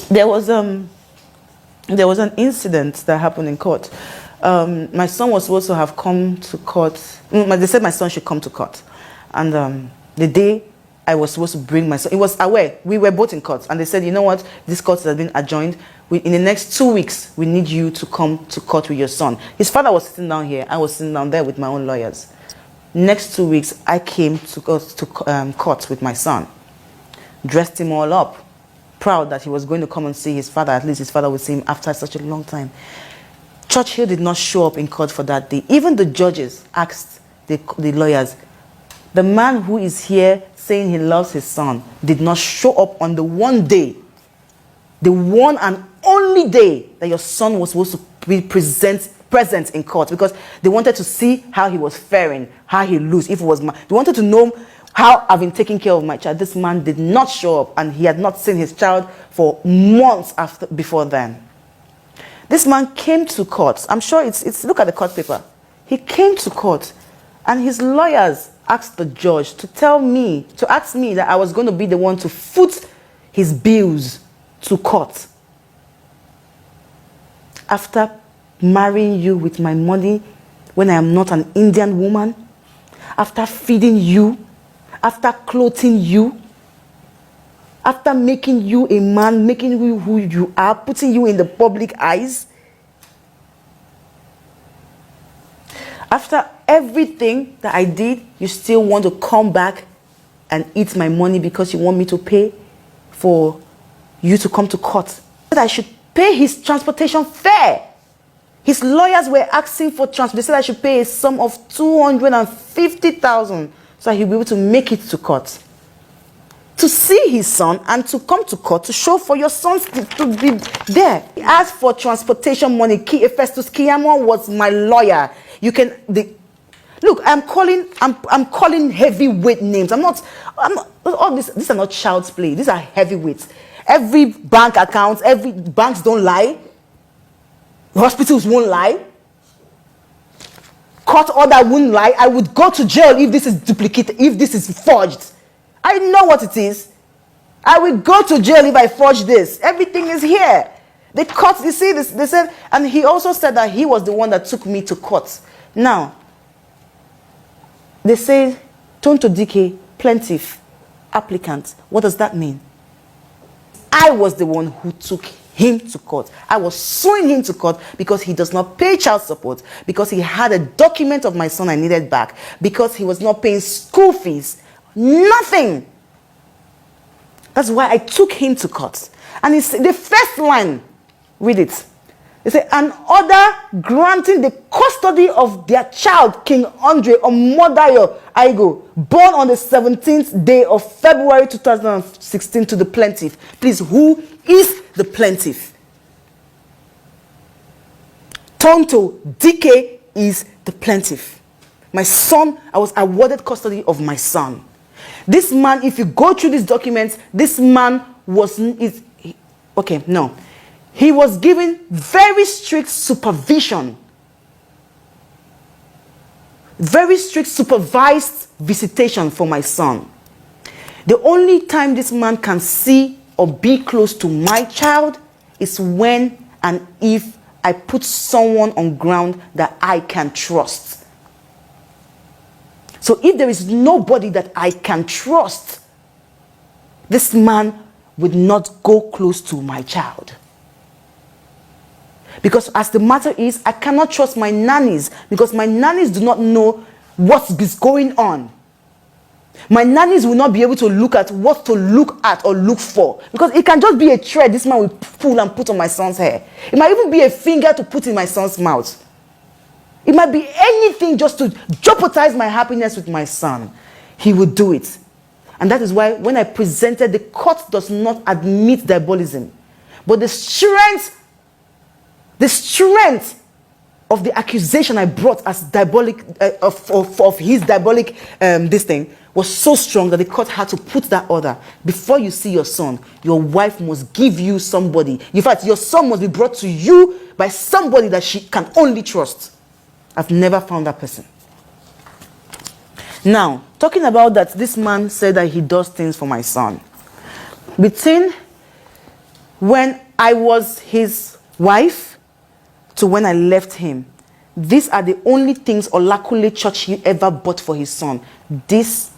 There was an incident that happened in court. My son was supposed to have come to court. They said my son should come to court. And the day I was supposed to bring my son, he was aware. We were both in court. And they said, you know what? This court has been adjourned. In the next 2 weeks, we need you to come to court with your son. His father was sitting down here. I was sitting down there with my own lawyers. Next 2 weeks, I came to court with my son. Dressed him all up. Proud that he was going to come and see his father. At least his father would see him after such a long time. Churchill did not show up in court for that day. Even the judges asked the lawyers, the man who is here saying he loves his son did not show up on the one day, the one and only day that your son was supposed to be present in court, because they wanted to see how he was faring, how he lose, if it was they wanted to know how I've been taking care of my child. This man did not show up, and he had not seen his child for months before then. This man came to court. I'm sure it's look at the court paper. He came to court, and his lawyers asked the judge to ask me that I was going to be the one to foot his bills to court. After marrying you with my money when I am not an Indian woman, after feeding you, after clothing you, after making you a man, making you who you are, putting you in the public eyes, after everything that I did, you still want to come back and eat my money because you want me to pay for you to come to court. That I should pay his transportation fare. His lawyers were asking for transport. They said I should pay a sum of 250,000 so he'll be able to make it to court. To see his son and to come to court to show for your son to be there. He asked for transportation money. Festus Kiyamo was my lawyer. You can look. I'm calling heavyweight names. I'm not. All this. These are not child's play. These are heavyweights. Every bank account. Every banks don't lie. Hospitals won't lie. Court order won't lie. I would go to jail if this is duplicated. If this is forged. I know what it is. I will go to jail if I forge this. Everything is here. The court, you see this, they said, and he also said that he was the one that took me to court. Now, they say, Tonto Dikeh, plaintiff, applicant. What does that mean? I was the one who took him to court. I was suing him to court because he does not pay child support, because he had a document of my son I needed back, because he was not paying school fees. Nothing. That's why I took him to court. And it's the first line. Read it. They say, an order granting the custody of their child, King Andre Omodayo Aigo, born on the 17th day of February 2016 to the plaintiff. Please, who is the plaintiff? Tonto Dikeh is the plaintiff. My son, I was awarded custody of my son. This man, if you go through these documents, this man he was given very strict supervision. Very strict supervised visitation for my son. The only time this man can see or be close to my child is when and if I put someone on ground that I can trust. So if there is nobody that I can trust, this man would not go close to my child. Because as the matter is, I cannot trust my nannies, because my nannies do not know what is going on. My nannies will not be able to look at what to look at or look for, because it can just be a thread this man will pull and put on my son's hair. It might even be a finger to put in my son's mouth. It might be anything just to jeopardize my happiness with my son. He would do it. And that is why when I presented, the court does not admit diabolism. But the strength of the accusation I brought as diabolic, of his diabolic this thing, was so strong that the court had to put that order. Before you see your son, your wife must give you somebody. In fact, your son must be brought to you by somebody that she can only trust. I've never found that person. Now, talking about that, this man said that he does things for my son. Between when I was his wife to when I left him. These are the only things Olakule Churchill ever bought for his son. This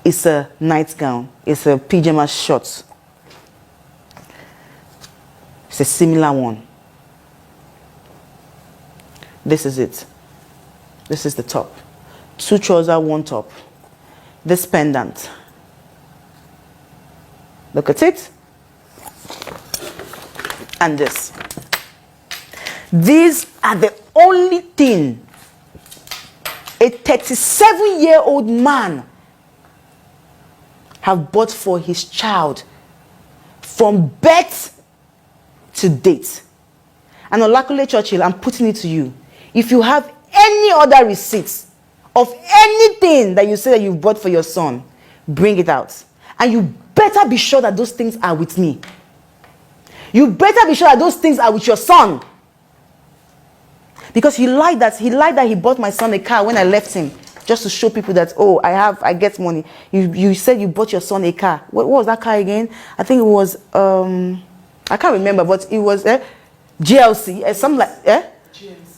is a nightgown. It's a pyjama shirt. It's a similar one. This is it. This is the top. 2 trousers, 1 top. This pendant. Look at it. And this. These are the only thing a 37-year-old man have bought for his child from birth to date. And Olakule Churchill, I'm putting it to you. If you have any other receipts of anything that you say that you've bought for your son, bring it out. And you better be sure that those things are with me. You better be sure that those things are with your son. Because he lied that he bought my son a car when I left him, just to show people that, oh, I get money. You said you bought your son a car. What was that car again? I think it was I can't remember, but it was GLC, something like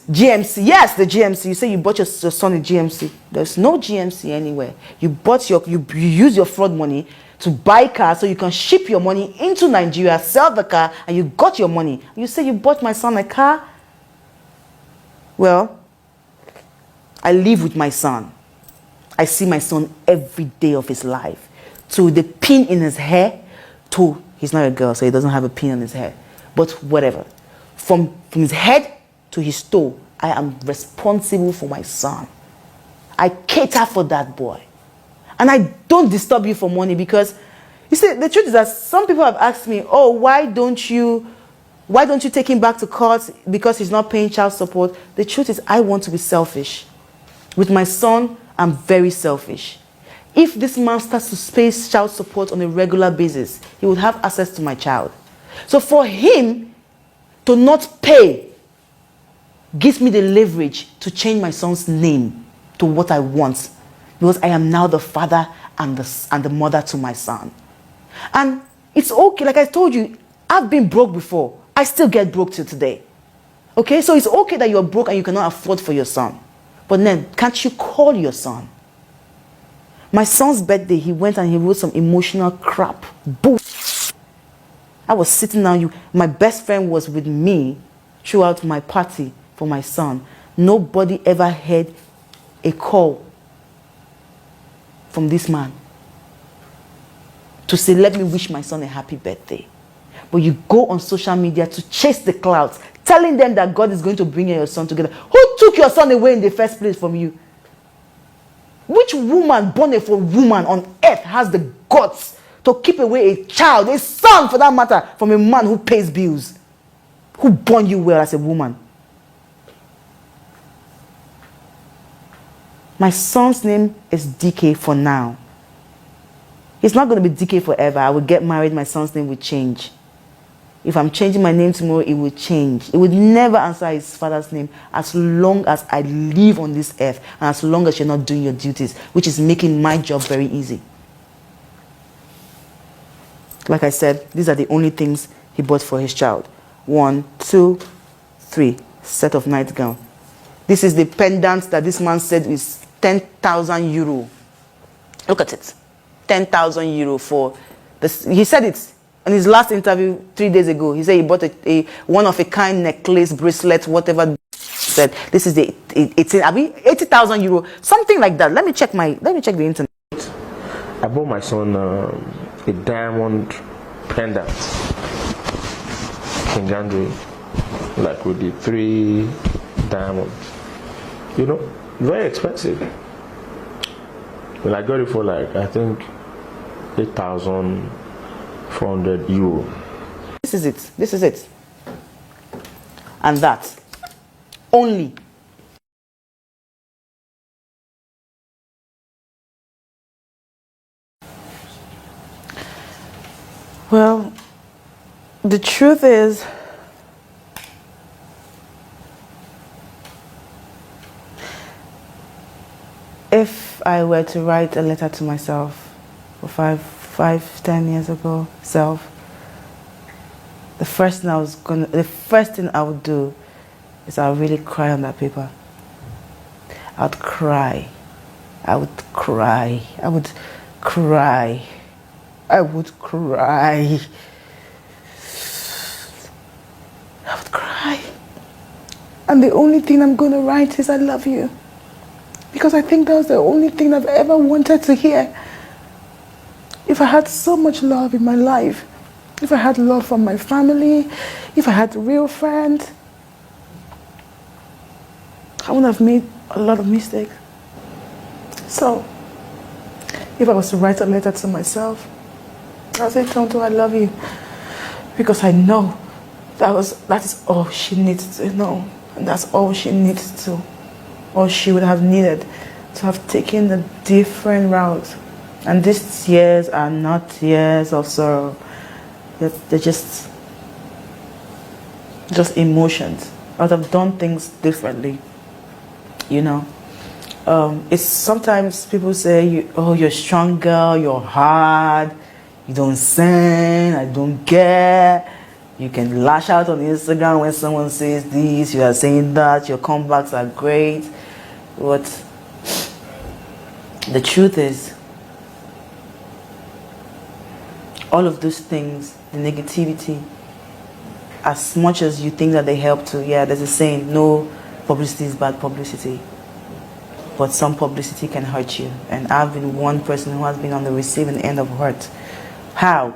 GMC. Yes, the GMC. You say you bought your son a GMC. There's no GMC anywhere. You bought you use your fraud money to buy cars so you can ship your money into Nigeria, sell the car, and you got your money. You say you bought my son a car. Well, I live with my son. I see my son every day of his life. To the pin in his hair, to, he's not a girl, so he doesn't have a pin in his hair. But whatever. From his head to his toe, I am responsible for my son. I cater for that boy. And I don't disturb you for money because, you see, the truth is that some people have asked me, oh, why don't you take him back to court because he's not paying child support? The truth is, I want to be selfish. With my son, I'm very selfish. If this man starts to pay child support on a regular basis, he would have access to my child. So for him to not pay gives me the leverage to change my son's name to what I want, because I am now the father and the mother to my son. And it's okay, like I told you, I've been broke before. I still get broke till today. Okay, so it's okay that you're broke and you cannot afford for your son. But then, can't you call your son? My son's birthday, he went and he wrote some emotional crap. Boom. I was sitting down, my best friend was with me throughout my party for my son. Nobody ever had a call from this man to say, let me wish my son a happy birthday. But you go on social media to chase the clouds, telling them that God is going to bring you and your son together. Who took your son away in the first place from you? Which woman born a woman on earth has the guts to keep away a child, a son for that matter, from a man who pays bills, who born you well as a woman? My son's name is Dikeh for now. It's not going to be Dikeh forever. I will get married, my son's name will change. If I'm changing my name tomorrow, it will change. It would never answer his father's name as long as I live on this earth and as long as you're not doing your duties, which is making my job very easy. Like I said, these are the only things he bought for his child. 1, 2, 3 set of nightgown. This is the pendant that this man said is 10,000 euro. Look at it. 10,000 euro for this. He said it in his last interview 3 days ago. He said he bought a one-of-a-kind necklace, bracelet, whatever. Said this is the 80,000 euro, something like that. Let me check the internet. I bought my son a diamond pendant in Gandhi, like with the 3 diamonds. You know, very expensive. Well, I got it for like, I think, 8,400 euro. This is it. This is it. And that. Only. Well, the truth is, if I were to write a letter to myself for 10 years ago, self, first thing I would do is I would really cry on that paper. I would cry. I would cry. I would cry. I would cry. I would cry. And the only thing I'm going to write is I love you. Because I think that was the only thing I've ever wanted to hear. If I had so much love in my life, if I had love from my family, if I had real friends, I wouldn't have made a lot of mistakes. So, if I was to write a letter to myself, I'd say, Tonto, I love you. Because I know that is all she needs to know. And that's all she needs to, or she would have needed to have taken a different route. And these tears are not tears of sorrow. They're just emotions. I would have done things differently, you know. It's sometimes people say, you're a strong girl, you're hard, you don't sing, I don't care. You can lash out on Instagram when someone says this, you are saying that, your comebacks are great. But the truth is, all of those things, the negativity, as much as you think that they help to, there's a saying, no publicity is bad publicity. But some publicity can hurt you. And I've been one person who has been on the receiving end of hurt. How?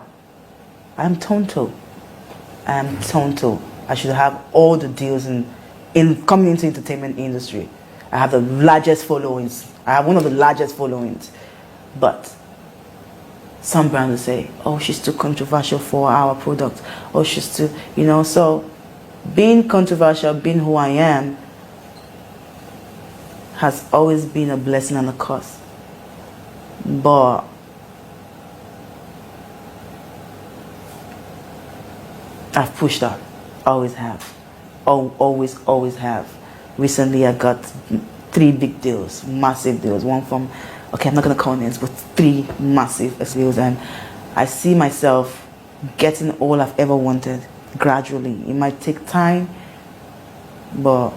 I'm Tonto. I'm Tonto. I should have all the deals in coming into the entertainment industry. I have the largest followings. I have one of the largest followings. But some brands will say, oh, she's too controversial for our product. Oh, she's too, so being controversial, being who I am, has always been a blessing and a curse. But I've pushed out. Always have. Always have. Recently I got 3 big deals, massive deals. One from, okay, I'm not going to call names, but 3 massive deals. And I see myself getting all I've ever wanted gradually. It might take time, but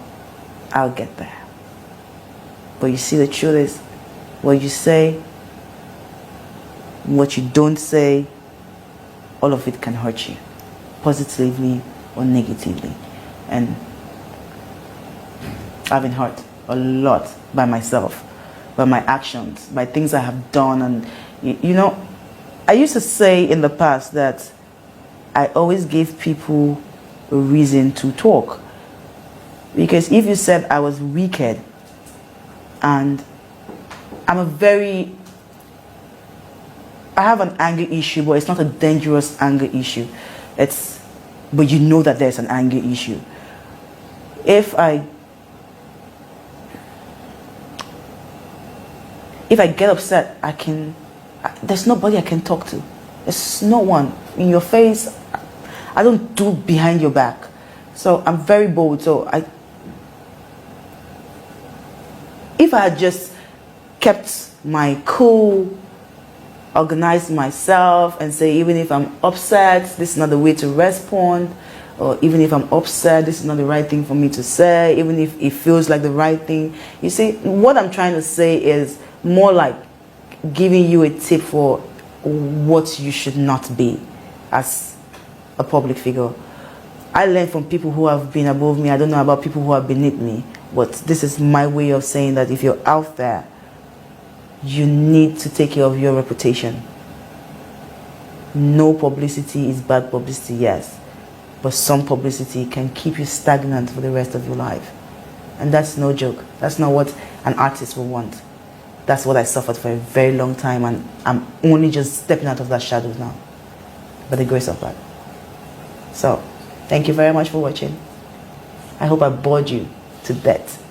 I'll get there. But you see, the truth is, what you say, what you don't say, all of it can hurt you, positively or negatively. And I've been hurt a lot by myself, by my actions, by things I have done. And I used to say in the past that I always gave people a reason to talk. Because if you said I was wicked, and I have an anger issue, but it's not a dangerous anger issue. But you know that there's an anger issue. If I get upset, there's nobody I can talk to. There's no one in your face. I don't do behind your back. So I'm very bold. So if I had just kept my cool, organized myself, and say, even if I'm upset, this is not the way to respond, or even if I'm upset, this is not the right thing for me to say, even if it feels like the right thing. You see, what I'm trying to say is more like giving you a tip for what you should not be as a public figure. I learned from people who have been above me. I don't know about people who are beneath me. But this is my way of saying that if you're out there, you need to take care of your reputation. No publicity is bad publicity, yes. But some publicity can keep you stagnant for the rest of your life. And that's no joke. That's not what an artist will want. That's what I suffered for a very long time, and I'm only just stepping out of that shadow now, by the grace of God. So, thank you very much for watching. I hope I bored you to death.